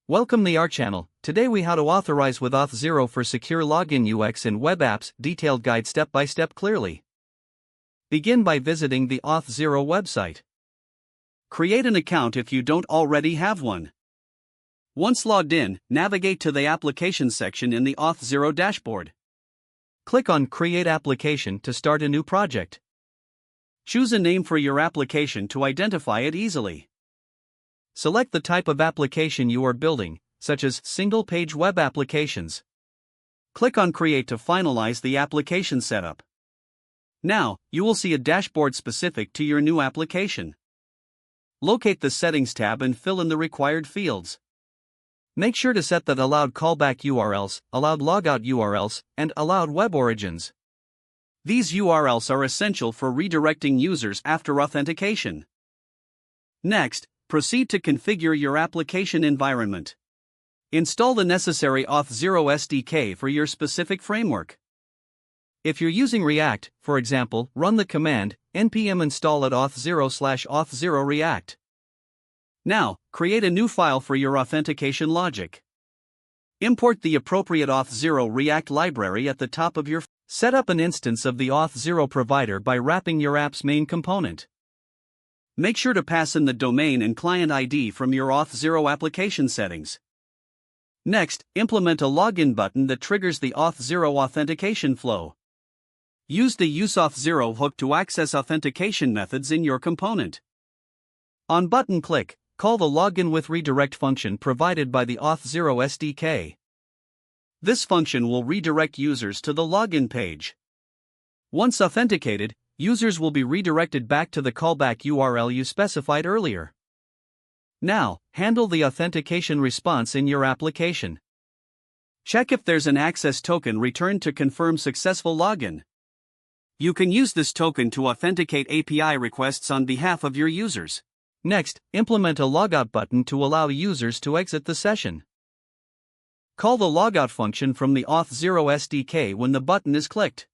Welcome to our channel. Today we how to authorize with Auth0 for secure login UX in web apps, detailed guide step by step clearly. Begin by visiting the Auth0 website. Create an account if you don't already have one. Once logged in, navigate to the Applications section in the Auth0 dashboard. Click on Create Application to start a new project. Choose a name for your application to identify it easily. Select the type of application you are building, such as single-page web applications. Click on Create to finalize the application setup. Now, you will see a dashboard specific to your new application. Locate the Settings tab and fill in the required fields. Make sure to set the allowed callback URLs, allowed logout URLs, and allowed web origins. These URLs are essential for redirecting users after authentication. Next, proceed to configure your application environment. Install the necessary Auth0 SDK for your specific framework. If you're using React, for example, run the command npm install at auth0/auth0 react. Now, create a new file for your authentication logic. Import the appropriate Auth0 React library at the top of your file. Set up an instance of the Auth0 provider by wrapping your app's main component. Make sure to pass in the domain and client ID from your Auth0 application settings. Next, implement a login button that triggers the Auth0 authentication flow. Use the Use Auth0 hook to access authentication methods in your component. On button click, call the Login with Redirect function provided by the Auth0 SDK. This function will redirect users to the login page. Once authenticated, users will be redirected back to the callback URL you specified earlier. Now, handle the authentication response in your application. Check if there's an access token returned to confirm successful login. You can use this token to authenticate API requests on behalf of your users. Next, implement a logout button to allow users to exit the session. Call the logout function from the Auth0 SDK when the button is clicked.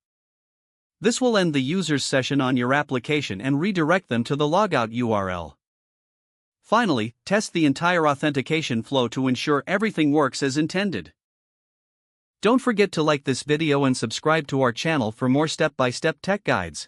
This will end the user's session on your application and redirect them to the logout URL. Finally, test the entire authentication flow to ensure everything works as intended. Don't forget to like this video and subscribe to our channel for more step-by-step tech guides.